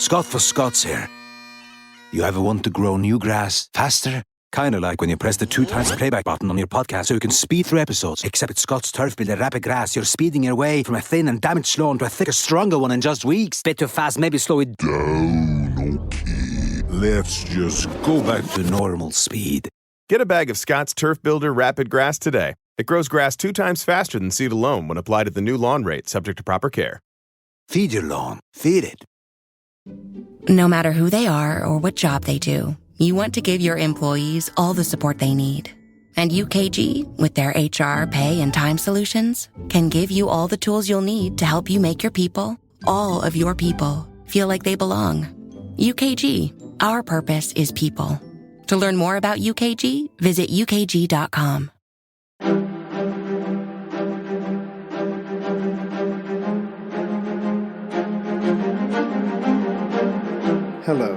Scott for Scots here. You ever want to grow new grass faster? Kinda like when you press the 2x playback button on your podcast so you can speed through episodes. Except with Scott's Turf Builder Rapid Grass, you're speeding your way from a thin and damaged lawn to a thicker, stronger one in just weeks. Bit too fast, maybe slow it down, okay. Let's just go back to normal speed. Get a bag of Scott's Turf Builder Rapid Grass today. It grows grass 2 times faster than seed alone when applied at the new lawn rate, subject to proper care. Feed your lawn. Feed it. No matter who they are or what job they do, you want to give your employees all the support they need. And UKG, with their HR, pay, and time solutions, can give you all the tools you'll need to help you make your people, all of your people, feel like they belong. UKG, our purpose is people. To learn more about UKG, visit ukg.com. Hello,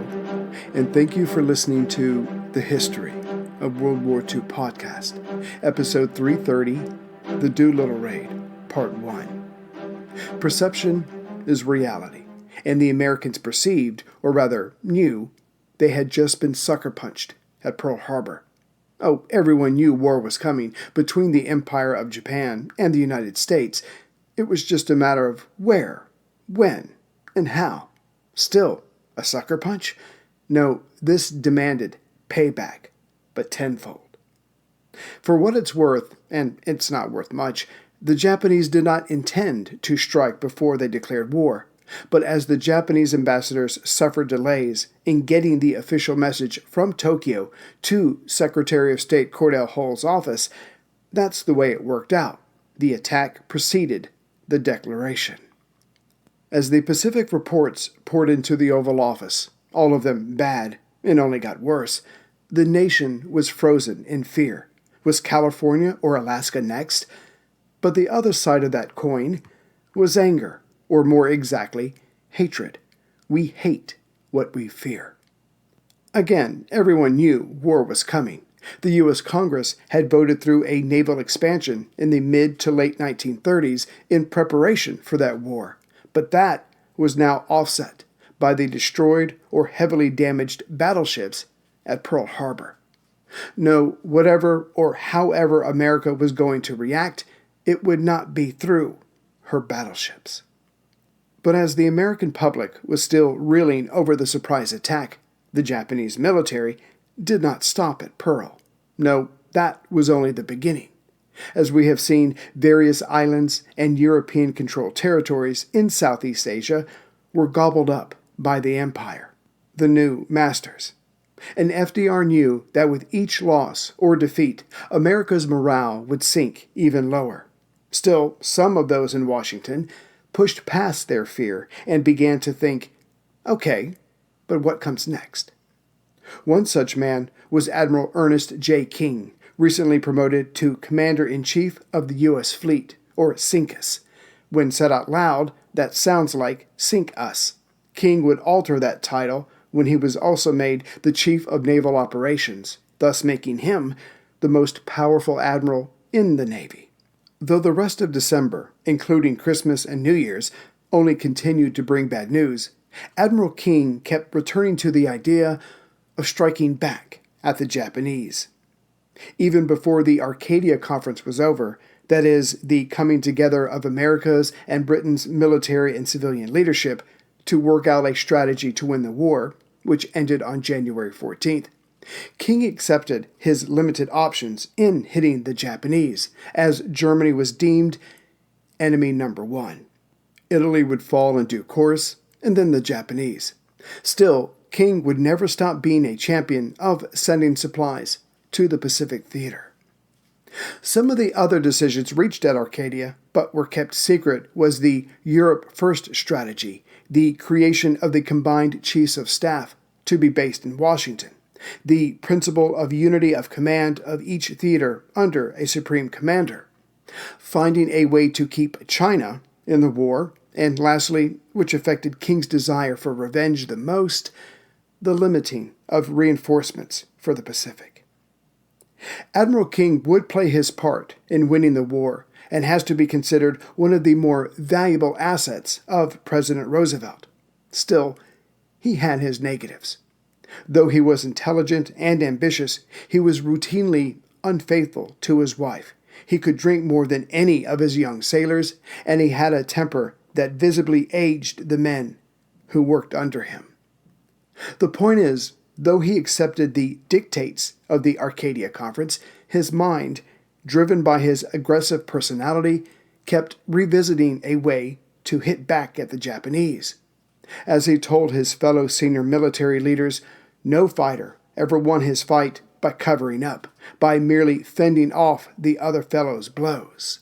and thank you for listening to The History of World War II podcast, episode 330, The Doolittle Raid, part 1. Perception is reality, and the Americans perceived, or rather knew, they had just been sucker punched at Pearl Harbor. Oh, everyone knew war was coming between the Empire of Japan and the United States. It was just a matter of where, when, and how. Still, a sucker punch? No, this demanded payback, but tenfold. For what it's worth, and it's not worth much, the Japanese did not intend to strike before they declared war. But as the Japanese ambassadors suffered delays in getting the official message from Tokyo to Secretary of State Cordell Hull's office, that's the way it worked out. The attack preceded the declaration. As the Pacific reports poured into the Oval Office, all of them bad, and only got worse, the nation was frozen in fear. Was California or Alaska next? But the other side of that coin was anger, or more exactly, hatred. We hate what we fear. Again, everyone knew war was coming. The U.S. Congress had voted through a naval expansion in the mid to late 1930s in preparation for that war. But that was now offset by the destroyed or heavily damaged battleships at Pearl Harbor. No, whatever or however America was going to react, it would not be through her battleships. But as the American public was still reeling over the surprise attack, the Japanese military did not stop at Pearl. No, that was only the beginning. As we have seen, various islands and European-controlled territories in Southeast Asia were gobbled up by the empire, the new masters. And FDR knew that with each loss or defeat, America's morale would sink even lower. Still, some of those in Washington pushed past their fear and began to think, okay, but what comes next? One such man was Admiral Ernest J. King, recently promoted to Commander-in-Chief of the U.S. Fleet, or SINCUS. When said out loud, that sounds like Sink Us. King would alter that title when he was also made the Chief of Naval Operations, thus making him the most powerful admiral in the Navy. Though the rest of December, including Christmas and New Year's, only continued to bring bad news, Admiral King kept returning to the idea of striking back at the Japanese. Even before the Arcadia Conference was over, that is, the coming together of America's and Britain's military and civilian leadership to work out a strategy to win the war, which ended on January 14th, King accepted his limited options in hitting the Japanese, as Germany was deemed enemy number one. Italy would fall in due course, and then the Japanese. Still, King would never stop being a champion of sending supplies to the Pacific Theater. Some of the other decisions reached at Arcadia, but were kept secret, was the Europe First strategy, the creation of the Combined Chiefs of Staff to be based in Washington, the principle of unity of command of each theater under a supreme commander, finding a way to keep China in the war, and lastly, which affected King's desire for revenge the most, the limiting of reinforcements for the Pacific. Admiral King would play his part in winning the war and has to be considered one of the more valuable assets of President Roosevelt. Still, he had his negatives. Though he was intelligent and ambitious, he was routinely unfaithful to his wife. He could drink more than any of his young sailors, and he had a temper that visibly aged the men who worked under him. The point is, though he accepted the dictates of the Arcadia Conference, his mind, driven by his aggressive personality, kept revisiting a way to hit back at the Japanese. As he told his fellow senior military leaders, no fighter ever won his fight by covering up, by merely fending off the other fellow's blows.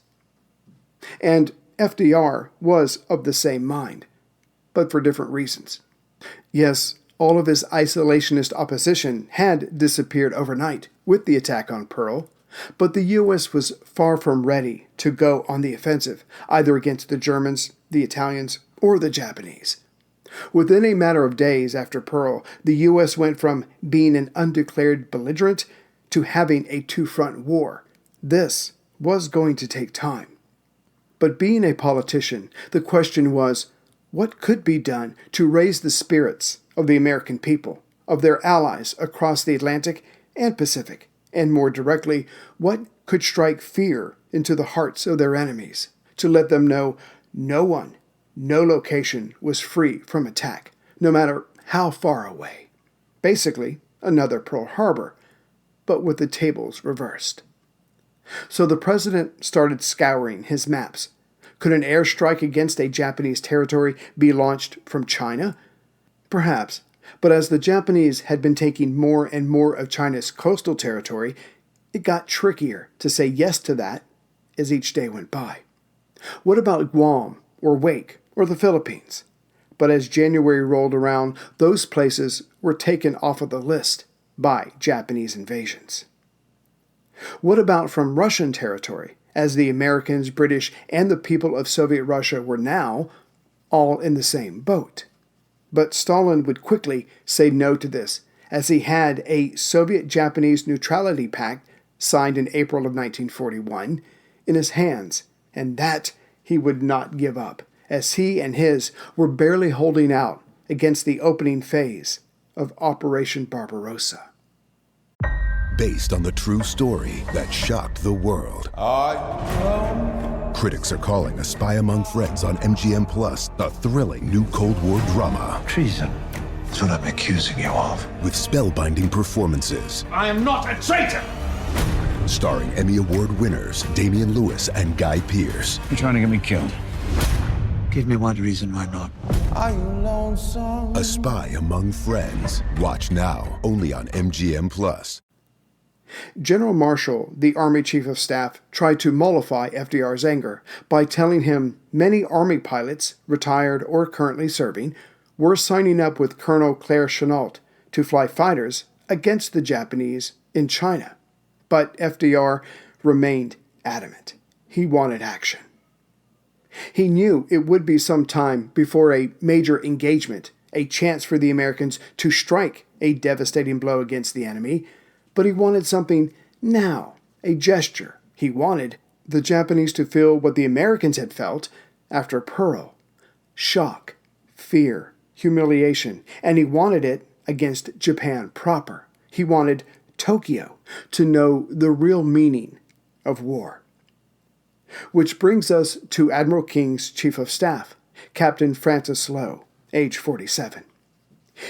And FDR was of the same mind, but for different reasons. Yes, all of his isolationist opposition had disappeared overnight with the attack on Pearl, but the U.S. was far from ready to go on the offensive, either against the Germans, the Italians, or the Japanese. Within a matter of days after Pearl, the U.S. went from being an undeclared belligerent to having a two-front war. This was going to take time. But being a politician, the question was, what could be done to raise the spirits of the American people, of their allies across the Atlantic and Pacific, and more directly, what could strike fear into the hearts of their enemies, to let them know no one, no location was free from attack, no matter how far away. Basically, another Pearl Harbor, but with the tables reversed. So the president started scouring his maps. Could an airstrike against a Japanese territory be launched from China? Perhaps, but as the Japanese had been taking more and more of China's coastal territory, it got trickier to say yes to that as each day went by. What about Guam or Wake or the Philippines? But as January rolled around, those places were taken off of the list by Japanese invasions. What about from Russian territory, as the Americans, British, and the people of Soviet Russia were now all in the same boat? But Stalin would quickly say no to this, as he had a Soviet-Japanese neutrality pact signed in April of 1941 in his hands, and that he would not give up, as he and his were barely holding out against the opening phase of Operation Barbarossa. Based on the true story that shocked the world. Critics are calling A Spy Among Friends on MGM Plus a thrilling new Cold War drama. Treason. That's what I'm accusing you of. With spellbinding performances. I am not a traitor! Starring Emmy Award winners Damian Lewis and Guy Pearce. You're trying to get me killed. Give me one reason why not. A Spy Among Friends. Watch now, only on MGM Plus. General Marshall, the Army Chief of Staff, tried to mollify FDR's anger by telling him many Army pilots, retired or currently serving, were signing up with Colonel Claire Chennault to fly fighters against the Japanese in China. But FDR remained adamant. He wanted action. He knew it would be some time before a major engagement, a chance for the Americans to strike a devastating blow against the enemy, but he wanted something now, a gesture. He wanted the Japanese to feel what the Americans had felt after Pearl: shock, fear, humiliation, and he wanted it against Japan proper. He wanted Tokyo to know the real meaning of war. Which brings us to Admiral King's Chief of Staff, Captain Francis Lowe, age 47.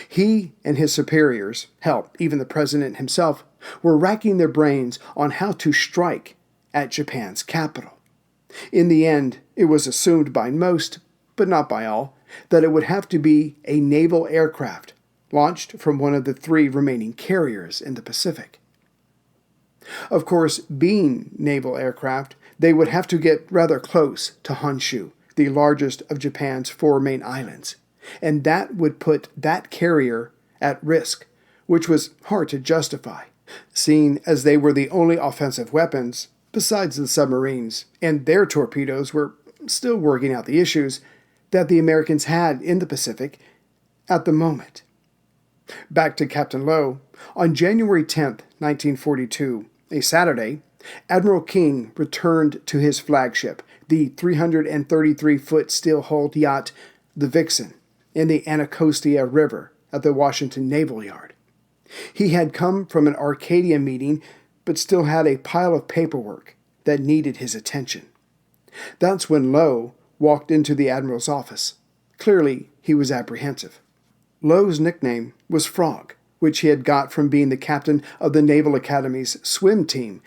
He and his superiors, hell, even the president himself, were racking their brains on how to strike at Japan's capital. In the end, it was assumed by most, but not by all, that it would have to be a naval aircraft launched from one of the 3 remaining carriers in the Pacific. Of course, being naval aircraft, they would have to get rather close to Honshu, the largest of Japan's 4 main islands, and that would put that carrier at risk, which was hard to justify, seeing as they were the only offensive weapons, besides the submarines, and their torpedoes were still working out the issues that the Americans had in the Pacific at the moment. Back to Captain Lowe. On January 10th, 1942, a Saturday, Admiral King returned to his flagship, the 333-foot steel-hulled yacht, the Vixen, in the Anacostia River at the Washington Naval Yard. He had come from an Arcadia meeting, but still had a pile of paperwork that needed his attention. That's when Lowe walked into the Admiral's office. Clearly, he was apprehensive. Lowe's nickname was Frog, which he had got from being the captain of the Naval Academy's swim team.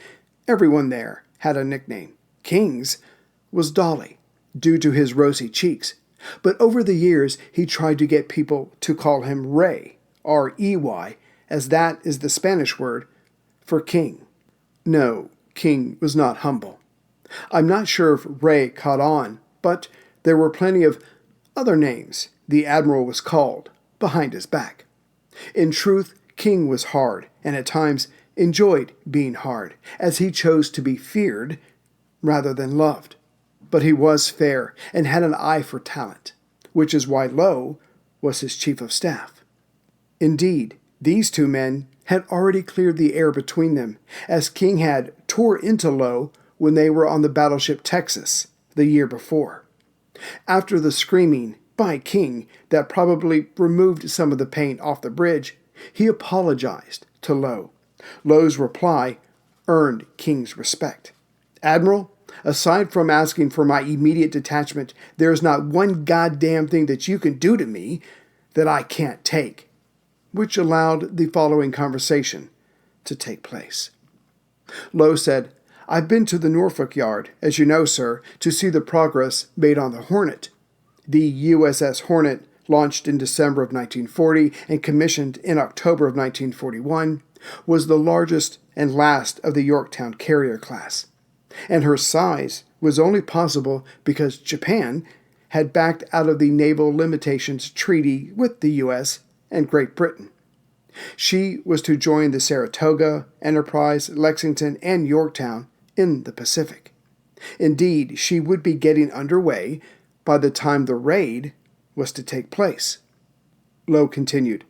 Everyone there had a nickname. King's was Dolly, due to his rosy cheeks. But over the years, he tried to get people to call him Ray, R-E-Y, as that is the Spanish word for king. No, King was not humble. I'm not sure if Ray caught on, but there were plenty of other names the Admiral was called behind his back. In truth, King was hard, and at times enjoyed being hard, as he chose to be feared rather than loved. But he was fair and had an eye for talent, which is why Lowe was his chief of staff. Indeed, these two men had already cleared the air between them, as King had tore into Lowe when they were on the battleship Texas the year before. After the screaming by King that probably removed some of the paint off the bridge, he apologized to Lowe. Lowe's reply earned King's respect. "Admiral, aside from asking for my immediate detachment, there is not one goddamn thing that you can do to me that I can't take," which allowed the following conversation to take place. Lowe said, "I've been to the Norfolk Yard, as you know, sir, to see the progress made on the Hornet. The USS Hornet, launched in December of 1940 and commissioned in October of 1941, was the largest and last of the Yorktown carrier class. And her size was only possible because Japan had backed out of the Naval Limitations Treaty with the U.S. and Great Britain. She was to join the Saratoga, Enterprise, Lexington, and Yorktown in the Pacific. Indeed, she would be getting underway by the time the raid was to take place." Lowe continued,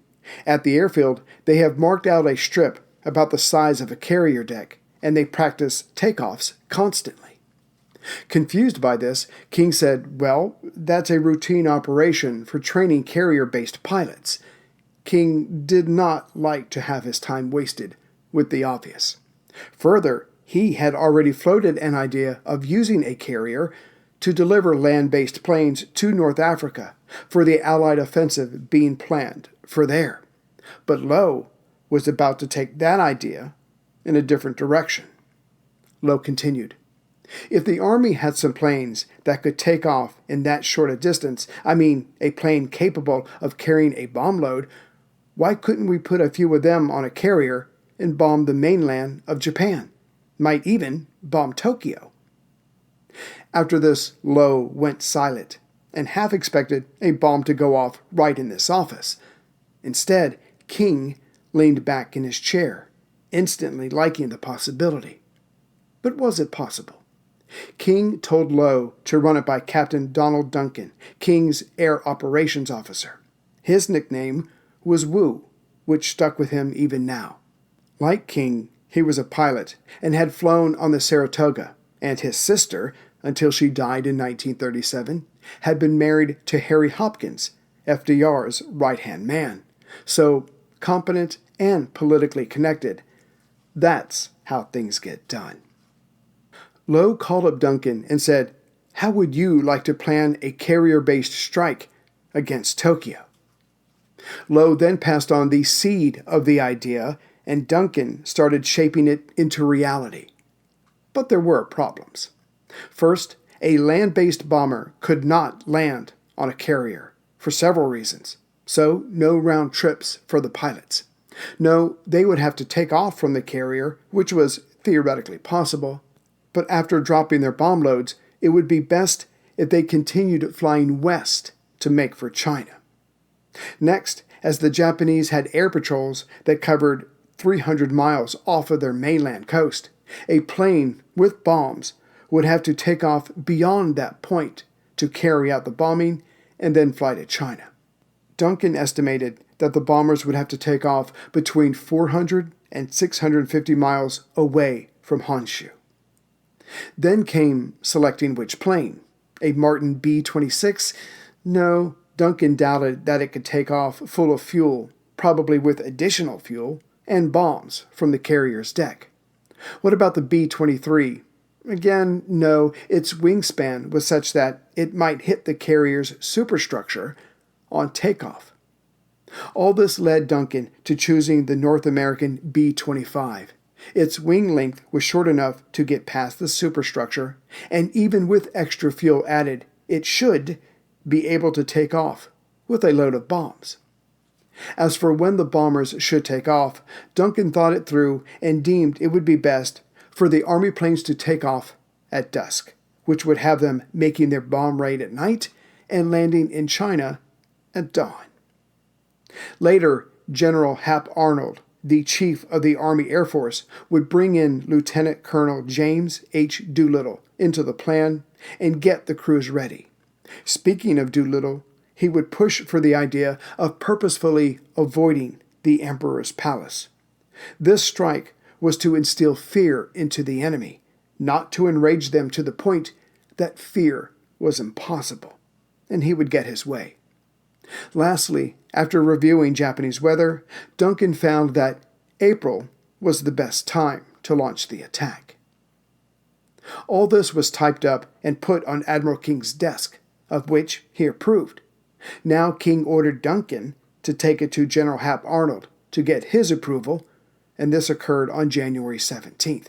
"At the airfield, they have marked out a strip about the size of a carrier deck, and they practice takeoffs constantly." Confused by this, King said, "Well, that's a routine operation for training carrier-based pilots." King did not like to have his time wasted with the obvious. Further, he had already floated an idea of using a carrier to deliver land-based planes to North Africa for the Allied offensive being planned for there. But Lowe was about to take that idea in a different direction. Lowe continued, "If the Army had some planes that could take off in that short a distance, I mean a plane capable of carrying a bomb load, why couldn't we put a few of them on a carrier and bomb the mainland of Japan? Might even bomb Tokyo." After this, Lowe went silent and half expected a bomb to go off right in this office. Instead, King leaned back in his chair, instantly liking the possibility. But was it possible? King told Lowe to run it by Captain Donald Duncan, King's Air Operations Officer. His nickname was Wu, which stuck with him even now. Like King, he was a pilot and had flown on the Saratoga, and his sister, until she died in 1937, had been married to Harry Hopkins, FDR's right-hand man. So, competent and politically connected, that's how things get done. Lowe called up Duncan and said, "How would you like to plan a carrier-based strike against Tokyo?" Lowe then passed on the seed of the idea, and Duncan started shaping it into reality. But there were problems. First, a land-based bomber could not land on a carrier for several reasons, so no round trips for the pilots. No, they would have to take off from the carrier, which was theoretically possible, but after dropping their bomb loads, it would be best if they continued flying west to make for China. Next, as the Japanese had air patrols that covered 300 miles off of their mainland coast, a plane with bombs would have to take off beyond that point to carry out the bombing and then fly to China. Duncan estimated that the bombers would have to take off between 400 and 650 miles away from Honshu. Then came selecting which plane. A Martin B-26? No, Duncan doubted that it could take off full of fuel, probably with additional fuel, and bombs from the carrier's deck. What about the B-23? Again, no, its wingspan was such that it might hit the carrier's superstructure on takeoff. All this led Duncan to choosing the North American B-25. Its wing length was short enough to get past the superstructure, and even with extra fuel added, it should be able to take off with a load of bombs. As for when the bombers should take off, Duncan thought it through and deemed it would be best for the Army planes to take off at dusk, which would have them making their bomb raid at night and landing in China at dawn. Later, General Hap Arnold, the chief of the Army Air Force, would bring in Lieutenant Colonel James H. Doolittle into the plan and get the crews ready. Speaking of Doolittle, he would push for the idea of purposefully avoiding the Emperor's palace. This strike was to instill fear into the enemy, not to enrage them to the point that fear was impossible, and he would get his way. Lastly, after reviewing Japanese weather, Duncan found that April was the best time to launch the attack. All this was typed up and put on Admiral King's desk, of which he approved. Now King ordered Duncan to take it to General Hap Arnold to get his approval, and this occurred on January 17th.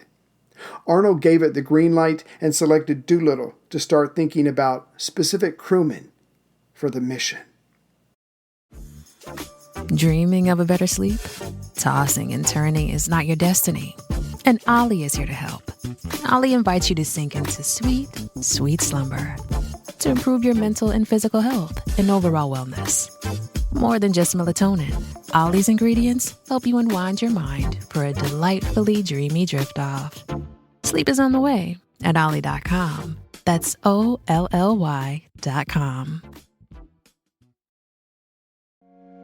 Arnold gave it the green light and selected Doolittle to start thinking about specific crewmen for the mission. Dreaming of a better sleep? Tossing and turning is not your destiny. And Ollie is here to help. Ollie invites you to sink into sweet, sweet slumber to improve your mental and physical health and overall wellness. More than just melatonin, Ollie's ingredients help you unwind your mind for a delightfully dreamy drift off. Sleep is on the way at Ollie.com. That's OLLY.com.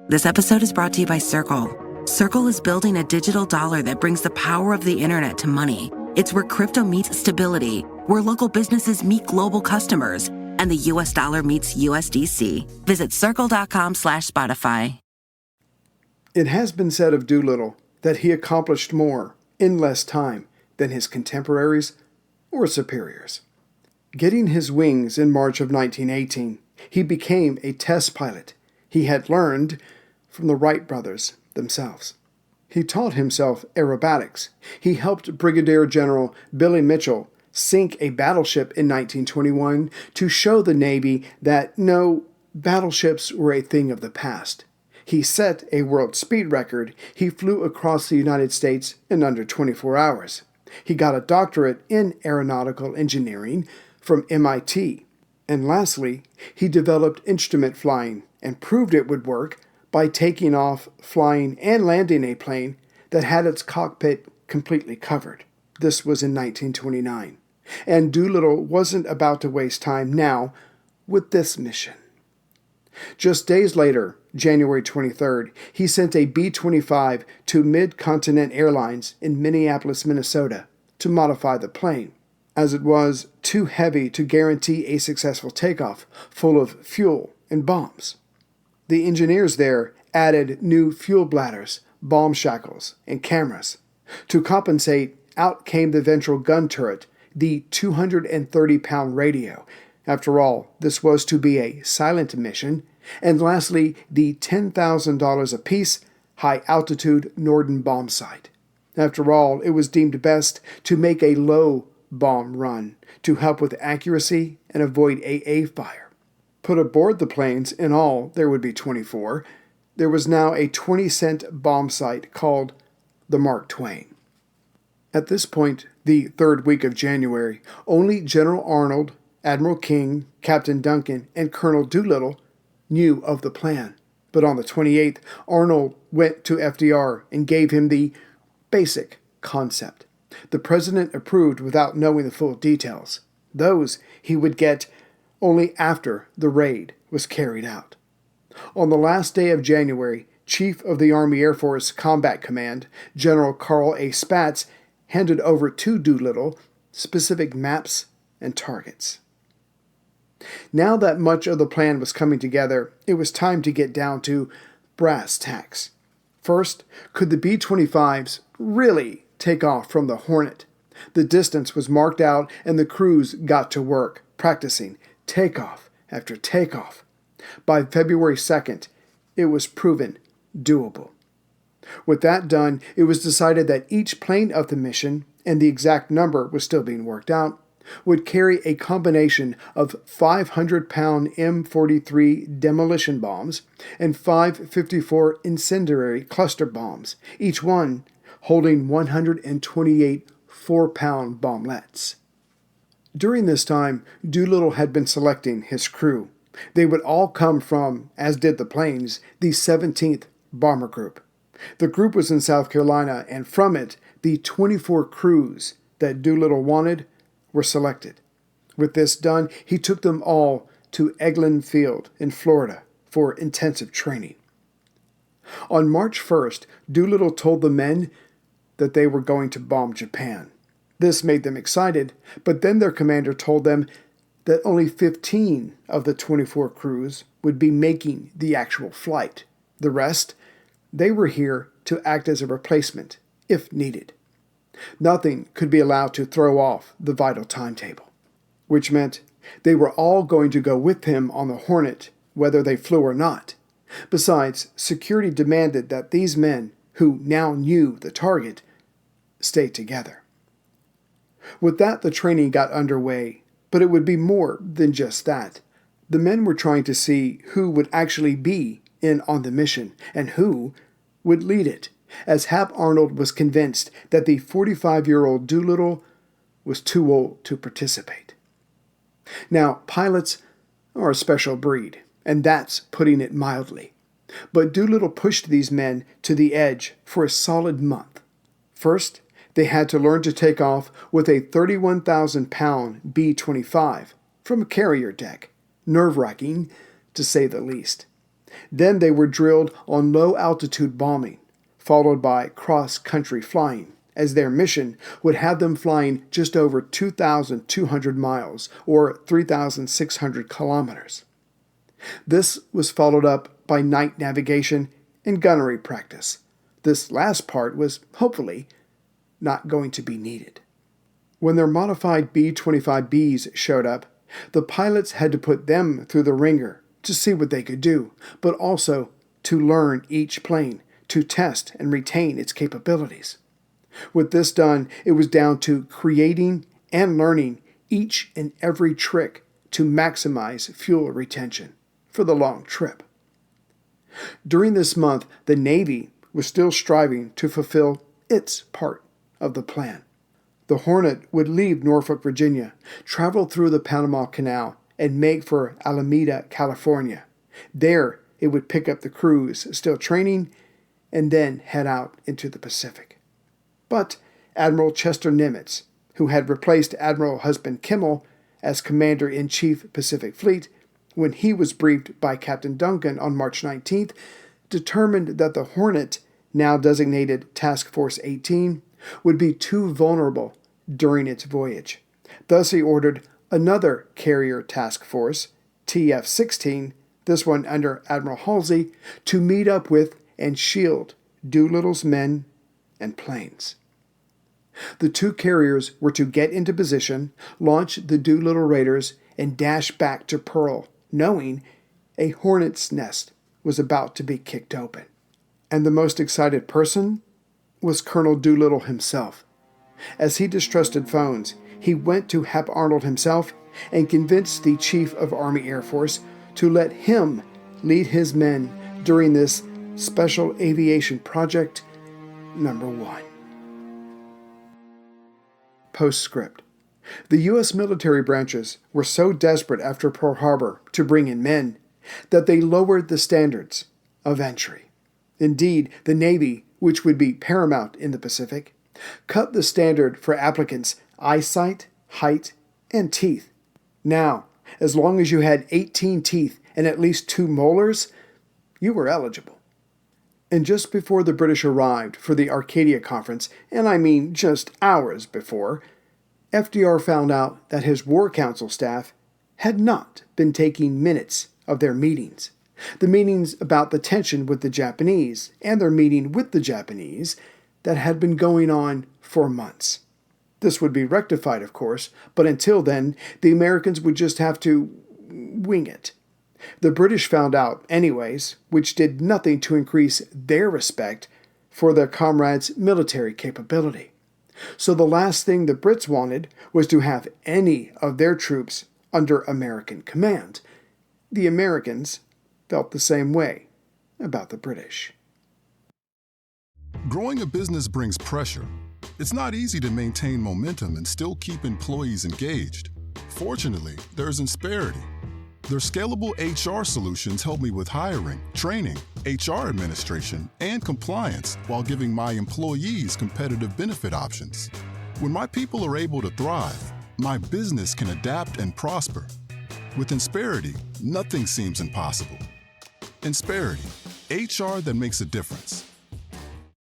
This episode is brought to you by Circle. Circle is building a digital dollar that brings the power of the internet to money. It's where crypto meets stability, where local businesses meet global customers, and the US dollar meets USDC. Visit circle.com/Spotify. It has been said of Doolittle that he accomplished more in less time than his contemporaries or superiors. Getting his wings in March of 1918, he became a test pilot. He had learned from the Wright brothers themselves. He taught himself aerobatics. He helped Brigadier General Billy Mitchell sink a battleship in 1921 to show the Navy that no, battleships were a thing of the past. He set a world speed record. He flew across the United States in under 24 hours. He got a doctorate in aeronautical engineering from MIT. And lastly, he developed instrument flying and proved it would work by taking off, flying, and landing a plane that had its cockpit completely covered. This was in 1929. And Doolittle wasn't about to waste time now with this mission. Just days later, January 23rd, he sent a B-25 to Mid-Continent Airlines in Minneapolis, Minnesota, to modify the plane, as it was too heavy to guarantee a successful takeoff full of fuel and bombs. The engineers there added new fuel bladders, bomb shackles, and cameras. To compensate, out came the ventral gun turret, the 230-pound radio. After all, this was to be a silent mission. And lastly, the $10,000 apiece high-altitude Norden bomb sight. After all, it was deemed best to make a low bomb run to help with accuracy and avoid AA fire. Put aboard the planes, in all, there would be 24. There was now a 20-cent bomb sight called the Mark Twain. At this point, the third week of January, only General Arnold, Admiral King, Captain Duncan, and Colonel Doolittle knew of the plan. But on the 28th, Arnold went to FDR and gave him the basic concept. The president approved without knowing the full details. Those he would get only after the raid was carried out. On the last day of January, Chief of the Army Air Force Combat Command, General Carl A. Spaatz, handed over to Doolittle specific maps and targets. Now that much of the plan was coming together, it was time to get down to brass tacks. First, could the B-25s really take off from the Hornet? The distance was marked out and the crews got to work, practicing takeoff after takeoff. By February 2nd, it was proven doable. With that done, it was decided that each plane of the mission, and the exact number was still being worked out, would carry a combination of 500-pound M43 demolition bombs and 554 incendiary cluster bombs, each one holding 128 4-pound bomblets. During this time, Doolittle had been selecting his crew. They would all come from, as did the planes, the 17th Bomber Group. The group was in South Carolina, and from it, the 24 crews that Doolittle wanted were selected. With this done, he took them all to Eglin Field in Florida for intensive training. On March 1st, Doolittle told the men that they were going to bomb Japan. This made them excited, but then their commander told them that only 15 of the 24 crews would be making the actual flight. The rest, they were here to act as a replacement, if needed. Nothing could be allowed to throw off the vital timetable, which meant they were all going to go with him on the Hornet, whether they flew or not. Besides, security demanded that these men, who now knew the target, stay together. With that, the training got underway, but it would be more than just that. The men were trying to see who would actually be in on the mission and who would lead it, as Hap Arnold was convinced that the 45-year-old Doolittle was too old to participate. Now, pilots are a special breed, and that's putting it mildly. But Doolittle pushed these men to the edge for a solid month. First, they had to learn to take off with a 31,000-pound B-25 from a carrier deck, nerve-wracking to say the least. Then they were drilled on low-altitude bombing, followed by cross-country flying, as their mission would have them flying just over 2,200 miles, or 3,600 kilometers. This was followed up by night navigation and gunnery practice. This last part was, hopefully, not going to be needed. When their modified B-25Bs showed up, the pilots had to put them through the ringer to see what they could do, but also to learn each plane, to test and retain its capabilities. With this done, it was down to creating and learning each and every trick to maximize fuel retention for the long trip. During this month, the Navy was still striving to fulfill its part of the plan. The Hornet would leave Norfolk, Virginia, travel through the Panama Canal, and make for Alameda, California. There, it would pick up the crews still training and then head out into the Pacific. But Admiral Chester Nimitz, who had replaced Admiral Husband Kimmel as Commander-in-Chief Pacific Fleet, when he was briefed by Captain Duncan on March 19th, determined that the Hornet, now designated Task Force 18, would be too vulnerable during its voyage. Thus he ordered another carrier task force, TF-16, this one under Admiral Halsey, to meet up with and shield Doolittle's men and planes. The two carriers were to get into position, launch the Doolittle Raiders, and dash back to Pearl, knowing a hornet's nest was about to be kicked open. And the most excited person was Colonel Doolittle himself. As he distrusted phones, he went to Hap Arnold himself and convinced the Chief of Army Air Force to let him lead his men during this Special Aviation Project number 1. Postscript. The U.S. military branches were so desperate after Pearl Harbor to bring in men that they lowered the standards of entry. Indeed, the Navy, which would be paramount in the Pacific, cut the standard for applicants' eyesight, height, and teeth. Now, as long as you had 18 teeth and at least 2 molars, you were eligible. And just before the British arrived for the Arcadia Conference, and I mean just hours before, FDR found out that his War Council staff had not been taking minutes of their meetings. The meetings about the tension with the Japanese and their meeting with the Japanese that had been going on for months. This would be rectified, of course, but until then, the Americans would just have to wing it. The British found out anyways, which did nothing to increase their respect for their comrades' military capability. So the last thing the Brits wanted was to have any of their troops under American command. The Americans felt the same way about the British. Growing a business brings pressure. It's not easy to maintain momentum and still keep employees engaged. Fortunately, there's Insperity. Their scalable HR solutions help me with hiring, training, HR administration, and compliance while giving my employees competitive benefit options. When my people are able to thrive, my business can adapt and prosper. With Insperity, nothing seems impossible. Insperity, HR that makes a difference.